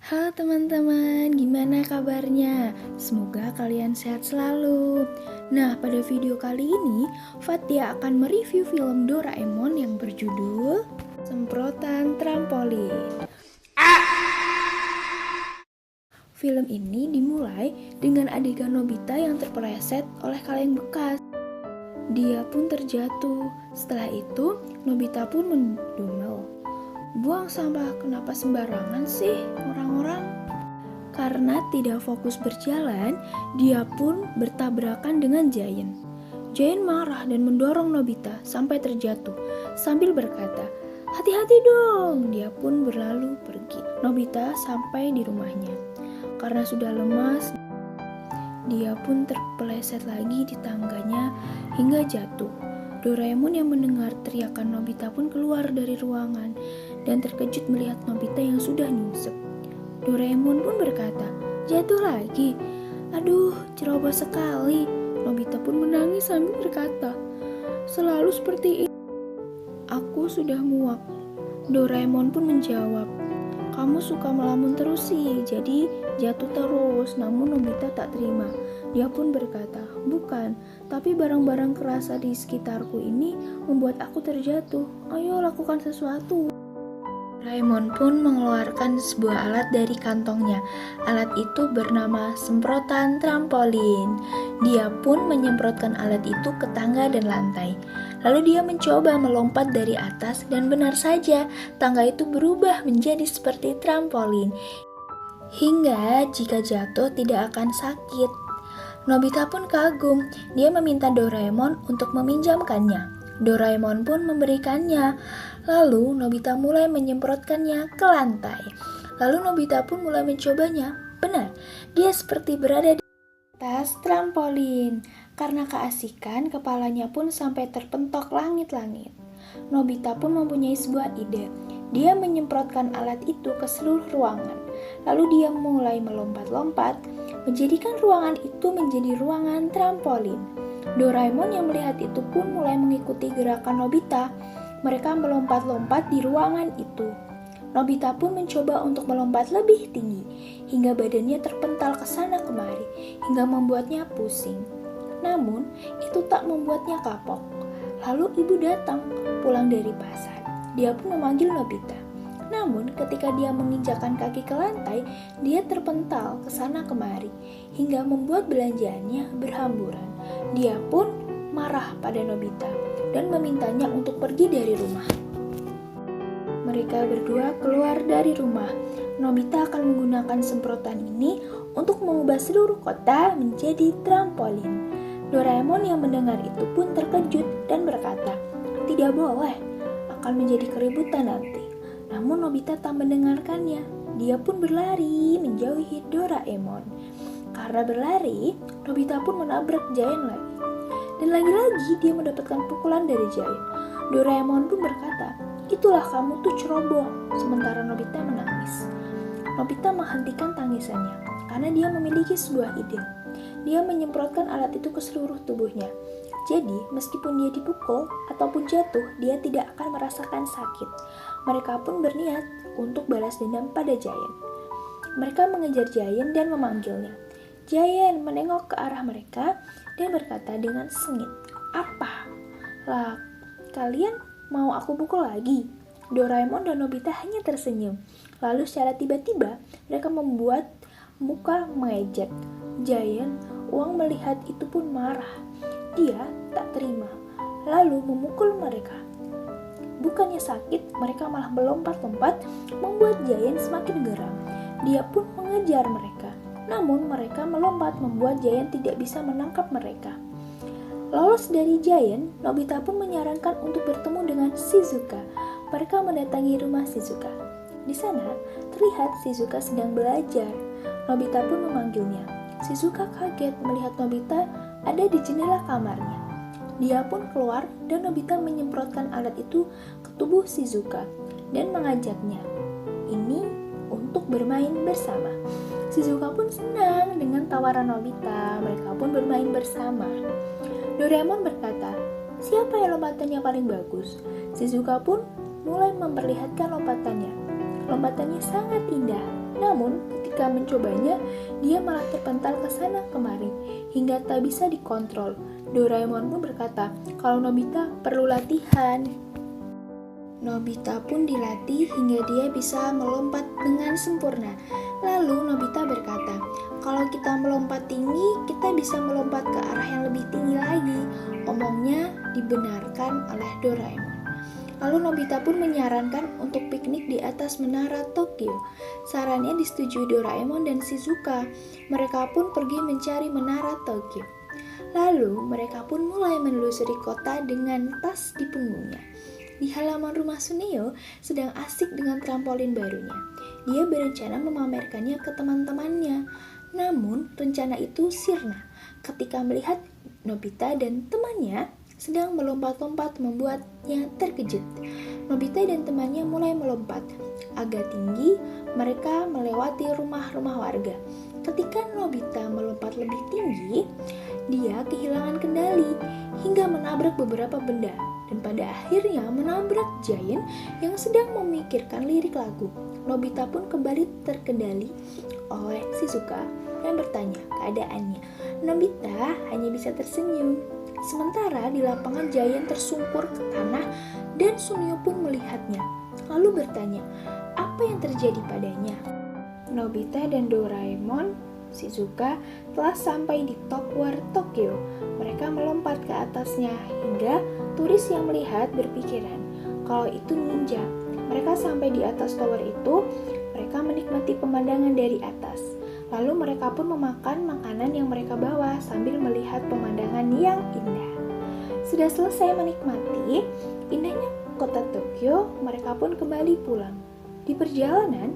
Halo teman-teman, gimana kabarnya? Semoga kalian sehat selalu. Nah, pada video kali ini, Fatia akan mereview film Doraemon yang berjudul Semprotan Trampolin. Film ini dimulai dengan adegan Nobita yang terpeleset oleh kaleng bekas. Dia pun terjatuh. Setelah itu, Nobita pun mendumel. Buang sampah kenapa sembarangan sih orang-orang? Karena tidak fokus berjalan, dia pun bertabrakan dengan Giant. Giant marah dan mendorong Nobita sampai terjatuh sambil berkata, "Hati-hati dong!" Dia pun berlalu pergi. Nobita sampai di rumahnya. Karena sudah lemas, dia pun terpeleset lagi di tangganya hingga jatuh. Doraemon yang mendengar teriakan Nobita pun keluar dari ruangan dan terkejut melihat Nobita yang sudah nyungsep. Doraemon pun berkata, "Jatuh lagi? Aduh, ceroboh sekali." Nobita pun menangis sambil berkata, "Selalu seperti ini. Aku sudah muak." Doraemon pun menjawab, "Kamu suka melamun terus sih, jadi jatuh terus." Namun Nobita tak terima. Dia pun berkata, "Bukan, tapi barang-barang kerasa di sekitarku ini membuat aku terjatuh. Ayo lakukan sesuatu." Doraemon pun mengeluarkan sebuah alat dari kantongnya. Alat itu bernama semprotan trampolin. Dia pun menyemprotkan alat itu ke tangga dan lantai. Lalu dia mencoba melompat dari atas dan benar saja, tangga itu berubah menjadi seperti trampolin. Hingga jika jatuh tidak akan sakit. Nobita pun kagum. Dia meminta Doraemon untuk meminjamkannya. Doraemon pun memberikannya. Lalu Nobita mulai menyemprotkannya ke lantai. Lalu Nobita pun mulai mencobanya. Benar, dia seperti berada di atas trampolin. Karena keasikan, kepalanya pun sampai terpentok langit-langit. Nobita pun mempunyai sebuah ide. Dia menyemprotkan alat itu ke seluruh ruangan. Lalu dia mulai melompat-lompat, menjadikan ruangan itu menjadi ruangan trampolin. Doraemon yang melihat itu pun mulai mengikuti gerakan Nobita. Mereka melompat-lompat di ruangan itu. Nobita pun mencoba untuk melompat lebih tinggi, hingga badannya terpental ke sana kemari, hingga membuatnya pusing. Namun, itu tak membuatnya kapok. Lalu ibu datang, pulang dari pasar. Dia pun memanggil Nobita. Namun, ketika dia menginjakkan kaki ke lantai, dia terpental ke sana kemari, hingga membuat belanjaannya berhamburan. Dia pun marah pada Nobita dan memintanya untuk pergi dari rumah. Mereka berdua keluar dari rumah. Nobita akan menggunakan semprotan ini untuk mengubah seluruh kota menjadi trampolin. Doraemon yang mendengar itu pun terkejut dan berkata, "Tidak boleh, akan menjadi keributan nanti." Namun Nobita tak mendengarkannya. Dia pun berlari menjauhi Doraemon. Karena berlari, Nobita pun menabrak Giant lagi. Dan lagi-lagi dia mendapatkan pukulan dari Giant. Doraemon pun berkata, "Itulah kamu tuh ceroboh." Sementara Nobita menangis. Nobita menghentikan tangisannya karena dia memiliki sebuah ide. Dia menyemprotkan alat itu ke seluruh tubuhnya. Jadi, meskipun dia dipukul ataupun jatuh, dia tidak akan merasakan sakit. Mereka pun berniat untuk balas dendam pada Giant. Mereka mengejar Giant dan memanggilnya. Giant menengok ke arah mereka dan berkata dengan sengit, "Apa? Lah, kalian mau aku pukul lagi?" Doraemon dan Nobita hanya tersenyum. Lalu secara tiba-tiba, mereka membuat muka mengejek. Giant Uang melihat itu pun marah. Dia tak terima, lalu memukul mereka. Bukannya sakit, mereka malah melompat-lompat, membuat Giant semakin geram. Dia pun mengejar mereka. Namun mereka melompat membuat Giant tidak bisa menangkap mereka. Lolos dari Giant, Nobita pun menyarankan untuk bertemu dengan Shizuka. Mereka mendatangi rumah Shizuka. Di sana, terlihat Shizuka sedang belajar. Nobita pun memanggilnya. Shizuka kaget melihat Nobita ada di jendela kamarnya. Dia pun keluar dan Nobita menyemprotkan alat itu ke tubuh Shizuka dan mengajaknya ini untuk bermain bersama. Shizuka pun senang dengan tawaran Nobita. Mereka pun bermain bersama. Doraemon berkata, "Siapa yang lompatannya paling bagus?" Shizuka pun mulai memperlihatkan lompatannya. Lompatannya sangat indah. Namun, ketika mencobanya, dia malah terpental ke sana kemari hingga tak bisa dikontrol. Doraemon pun berkata kalau Nobita perlu latihan. Nobita pun dilatih hingga dia bisa melompat dengan sempurna. Lalu Nobita berkata, kalau kita melompat tinggi, kita bisa melompat ke arah yang lebih tinggi lagi. Omongnya dibenarkan oleh Doraemon. Lalu Nobita pun menyarankan untuk piknik di atas menara Tokyo. Sarannya disetujui Doraemon dan Shizuka. Mereka pun pergi mencari menara Tokyo. Lalu mereka pun mulai menelusuri kota dengan tas di punggungnya. Di halaman rumah Suneo sedang asik dengan trampolin barunya. Dia berencana memamerkannya ke teman-temannya. Namun rencana itu sirna ketika melihat Nobita dan temannya sedang melompat-lompat membuatnya terkejut. Nobita dan temannya mulai melompat. Agak tinggi, mereka melewati rumah-rumah warga. Ketika Nobita melompat lebih tinggi, dia kehilangan kendali hingga menabrak beberapa benda dan pada akhirnya menabrak Giant yang sedang memikirkan lirik lagu. Nobita pun kembali terkendali oleh Shizuka yang bertanya keadaannya. Nobita hanya bisa tersenyum. Sementara di lapangan Giant tersungkur ke tanah dan Suneo pun melihatnya. Lalu bertanya, apa yang terjadi padanya? Nobita dan Doraemon, Shizuka telah sampai di Tower Tokyo. Mereka melompat ke atasnya hingga turis yang melihat berpikiran kalau itu ninja. Mereka sampai di atas tower itu, mereka menikmati pemandangan dari atas. Lalu mereka pun memakan makanan yang mereka bawa sambil melihat pemandangan yang indah. Sudah selesai menikmati indahnya kota Tokyo, mereka pun kembali pulang. Di perjalanan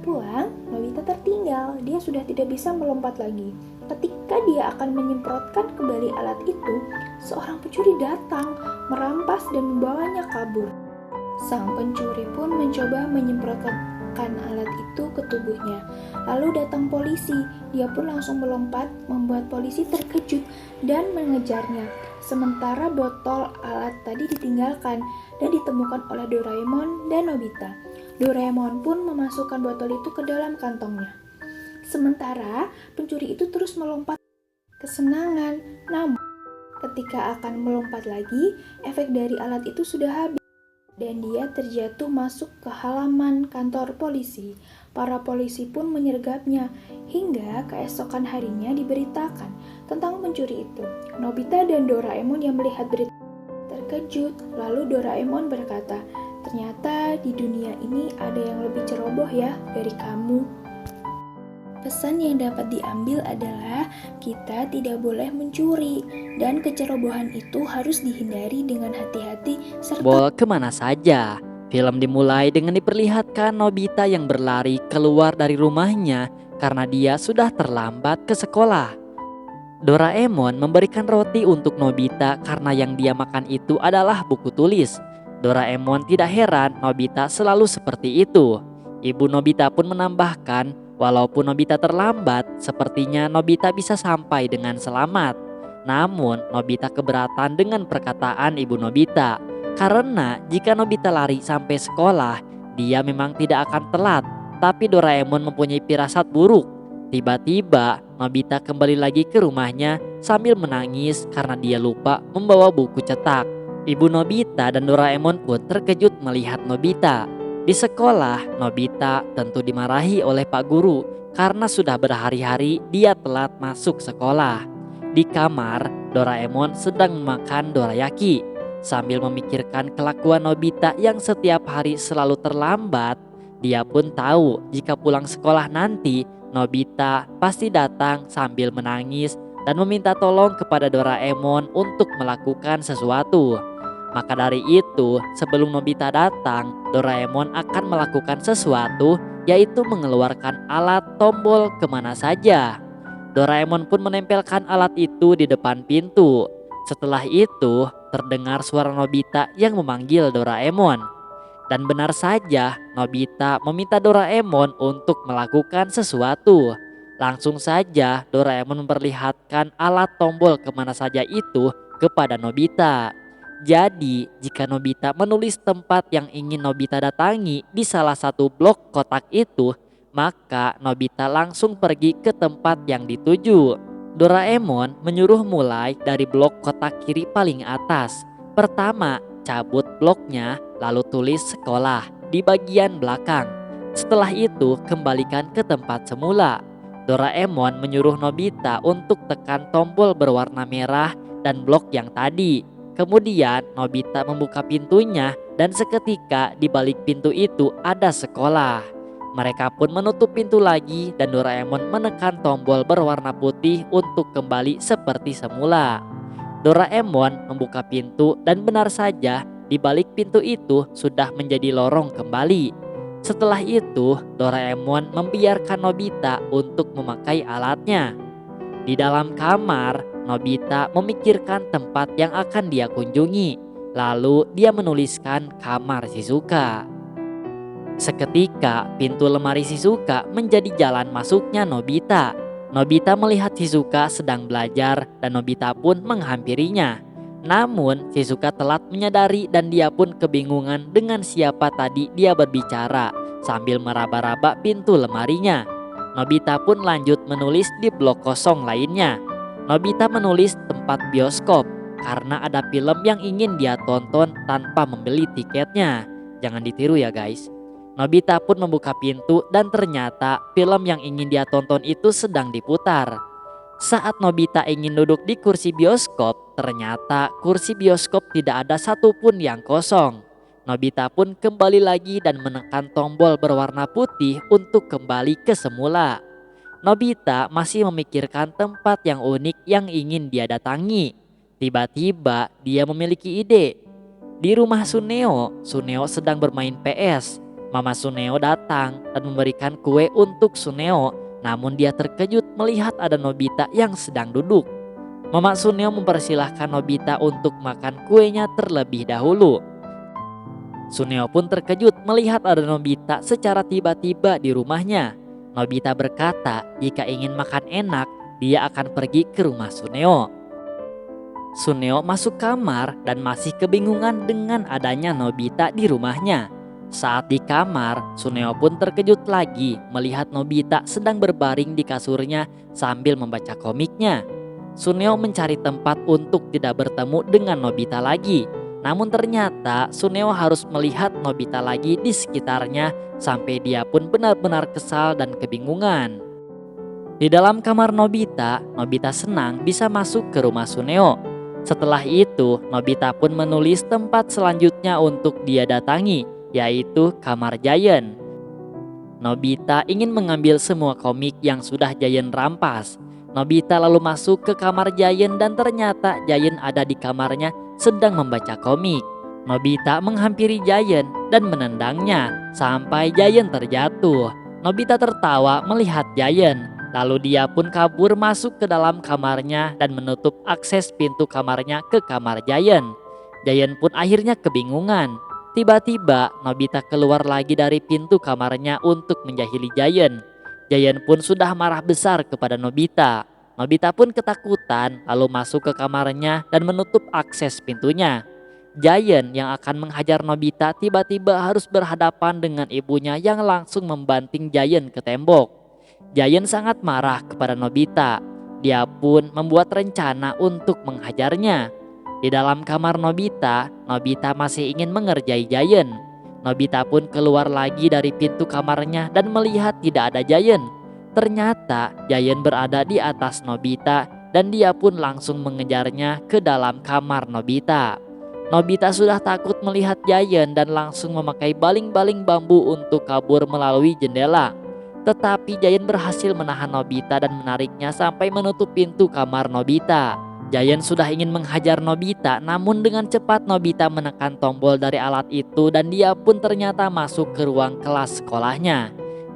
pulang, Nobita tertinggal. Dia sudah tidak bisa melompat lagi. Ketika dia akan menyemprotkan kembali alat itu, seorang pencuri datang, merampas dan membawanya kabur. Sang pencuri pun mencoba menyemprotkan alat itu ke tubuhnya. Lalu datang polisi. Dia pun langsung melompat, membuat polisi terkejut dan mengejarnya. Sementara botol alat tadi ditinggalkan dan ditemukan oleh Doraemon dan Nobita. Doraemon pun memasukkan botol itu ke dalam kantongnya. Sementara pencuri itu terus melompat kesenangan. Namun ketika akan melompat lagi, efek dari alat itu sudah habis dan dia terjatuh masuk ke halaman kantor polisi. Para polisi pun menyergapnya hingga keesokan harinya diberitakan tentang pencuri itu. Nobita dan Doraemon yang melihat berita terkejut. Lalu Doraemon berkata, ternyata di dunia ini ada yang lebih ceroboh ya dari kamu. Pesan yang dapat diambil adalah kita tidak boleh mencuri dan kecerobohan itu harus dihindari dengan hati-hati serta Kemana saja. Film dimulai dengan diperlihatkan Nobita yang berlari keluar dari rumahnya karena dia sudah terlambat ke sekolah. Doraemon memberikan roti untuk Nobita karena yang dia makan itu adalah buku tulis. Doraemon tidak heran Nobita selalu seperti itu. Ibu Nobita pun menambahkan, walaupun Nobita terlambat, sepertinya Nobita bisa sampai dengan selamat. Namun, Nobita keberatan dengan perkataan ibu Nobita. Karena jika Nobita lari sampai sekolah, dia memang tidak akan telat. Tapi Doraemon mempunyai firasat buruk. Tiba-tiba, Nobita kembali lagi ke rumahnya sambil menangis karena dia lupa membawa buku cetak. Ibu Nobita dan Doraemon pun terkejut melihat Nobita. Di sekolah, Nobita tentu dimarahi oleh Pak Guru karena sudah berhari-hari dia telat masuk sekolah. Di kamar, Doraemon sedang memakan dorayaki. Sambil memikirkan kelakuan Nobita yang setiap hari selalu terlambat, dia pun tahu jika pulang sekolah nanti, Nobita pasti datang sambil menangis dan meminta tolong kepada Doraemon untuk melakukan sesuatu. Maka dari itu, sebelum Nobita datang, Doraemon akan melakukan sesuatu, yaitu mengeluarkan alat tombol kemana saja. Doraemon pun menempelkan alat itu di depan pintu. Setelah itu, terdengar suara Nobita yang memanggil Doraemon. Dan benar saja, Nobita meminta Doraemon untuk melakukan sesuatu. Langsung saja, Doraemon memperlihatkan alat tombol kemana saja itu kepada Nobita. Jadi, jika Nobita menulis tempat yang ingin Nobita datangi di salah satu blok kotak itu, maka Nobita langsung pergi ke tempat yang dituju. Doraemon menyuruh mulai dari blok kotak kiri paling atas. Pertama, cabut bloknya, lalu tulis sekolah di bagian belakang. Setelah itu, kembalikan ke tempat semula. Doraemon menyuruh Nobita untuk tekan tombol berwarna merah dan blok yang tadi. Kemudian Nobita membuka pintunya dan seketika di balik pintu itu ada sekolah. Mereka pun menutup pintu lagi dan Doraemon menekan tombol berwarna putih untuk kembali seperti semula. Doraemon membuka pintu dan benar saja di balik pintu itu sudah menjadi lorong kembali. Setelah itu, Doraemon membiarkan Nobita untuk memakai alatnya. Di dalam kamar, Nobita memikirkan tempat yang akan dia kunjungi. Lalu dia menuliskan kamar Shizuka. Seketika pintu lemari Shizuka menjadi jalan masuknya Nobita. Nobita melihat Shizuka sedang belajar dan Nobita pun menghampirinya. Namun Shizuka telat menyadari dan dia pun kebingungan dengan siapa tadi dia berbicara sambil meraba-raba pintu lemarinya. Nobita pun lanjut menulis di blok kosong lainnya. Nobita menulis tempat bioskop karena ada film yang ingin dia tonton tanpa membeli tiketnya. Jangan ditiru ya guys. Nobita pun membuka pintu dan ternyata film yang ingin dia tonton itu sedang diputar. Saat Nobita ingin duduk di kursi bioskop, ternyata kursi bioskop tidak ada satupun yang kosong. Nobita pun kembali lagi dan menekan tombol berwarna putih untuk kembali ke semula. Nobita masih memikirkan tempat yang unik yang ingin dia datangi. Tiba-tiba dia memiliki ide. Di rumah Suneo, Suneo sedang bermain PS. Mama Suneo datang dan memberikan kue untuk Suneo, namun dia terkejut melihat ada Nobita yang sedang duduk. Mama Suneo mempersilahkan Nobita untuk makan kuenya terlebih dahulu. Suneo pun terkejut melihat ada Nobita secara tiba-tiba di rumahnya. Nobita berkata jika ingin makan enak, dia akan pergi ke rumah Suneo. Suneo masuk kamar dan masih kebingungan dengan adanya Nobita di rumahnya. Saat di kamar, Suneo pun terkejut lagi melihat Nobita sedang berbaring di kasurnya sambil membaca komiknya. Suneo mencari tempat untuk tidak bertemu dengan Nobita lagi. Namun ternyata Suneo harus melihat Nobita lagi di sekitarnya sampai dia pun benar-benar kesal dan kebingungan. Di dalam kamar Nobita, Nobita senang bisa masuk ke rumah Suneo. Setelah itu, Nobita pun menulis tempat selanjutnya untuk dia datangi, yaitu kamar Giant. Nobita ingin mengambil semua komik yang sudah Giant rampas. Nobita lalu masuk ke kamar Giant dan ternyata Giant ada di kamarnya sedang membaca komik. Nobita menghampiri Giant dan menendangnya sampai Giant terjatuh. Nobita tertawa melihat Giant, lalu dia pun kabur masuk ke dalam kamarnya dan menutup akses pintu kamarnya ke kamar Giant. Giant pun akhirnya kebingungan. Tiba-tiba Nobita keluar lagi dari pintu kamarnya untuk menjahili Giant. Giant pun sudah marah besar kepada Nobita. Nobita pun ketakutan lalu masuk ke kamarnya dan menutup akses pintunya. Giant yang akan menghajar Nobita tiba-tiba harus berhadapan dengan ibunya yang langsung membanting Giant ke tembok. Giant sangat marah kepada Nobita. Dia pun membuat rencana untuk menghajarnya. Di dalam kamar Nobita, Nobita masih ingin mengerjai Giant. Nobita pun keluar lagi dari pintu kamarnya dan melihat tidak ada Giant. Ternyata Giant berada di atas Nobita dan dia pun langsung mengejarnya ke dalam kamar Nobita. Nobita sudah takut melihat Giant dan langsung memakai baling-baling bambu untuk kabur melalui jendela. Tetapi Giant berhasil menahan Nobita dan menariknya sampai menutup pintu kamar Nobita. Giant sudah ingin menghajar Nobita, namun dengan cepat Nobita menekan tombol dari alat itu dan dia pun ternyata masuk ke ruang kelas sekolahnya.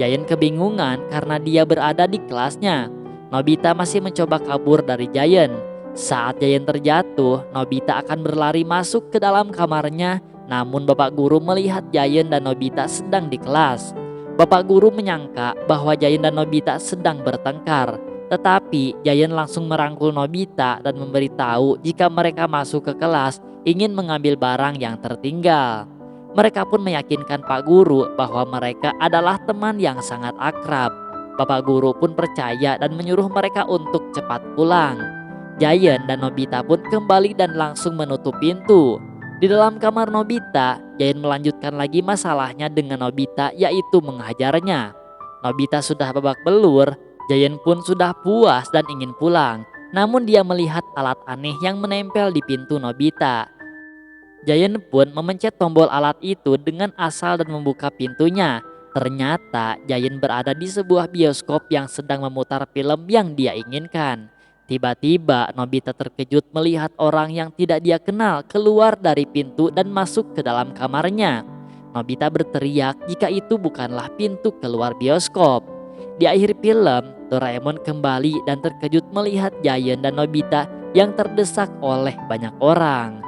Giant kebingungan karena dia berada di kelasnya. Nobita masih mencoba kabur dari Giant. Saat Giant terjatuh, Nobita akan berlari masuk ke dalam kamarnya, namun Bapak Guru melihat Giant dan Nobita sedang di kelas. Bapak Guru menyangka bahwa Giant dan Nobita sedang bertengkar. Tetapi Giant langsung merangkul Nobita dan memberitahu jika mereka masuk ke kelas ingin mengambil barang yang tertinggal. Mereka pun meyakinkan Pak Guru bahwa mereka adalah teman yang sangat akrab. Bapak Guru pun percaya dan menyuruh mereka untuk cepat pulang. Giant dan Nobita pun kembali dan langsung menutup pintu. Di dalam kamar Nobita, Giant melanjutkan lagi masalahnya dengan Nobita, yaitu menghajarnya. Nobita sudah babak belur, Giant pun sudah puas dan ingin pulang. Namun dia melihat alat aneh yang menempel di pintu Nobita. Giant pun memencet tombol alat itu dengan asal dan membuka pintunya. Ternyata Giant berada di sebuah bioskop yang sedang memutar film yang dia inginkan. Tiba-tiba Nobita terkejut melihat orang yang tidak dia kenal keluar dari pintu dan masuk ke dalam kamarnya. Nobita berteriak jika itu bukanlah pintu keluar bioskop. Di akhir film, Doraemon kembali dan terkejut melihat Giant dan Nobita yang terdesak oleh banyak orang.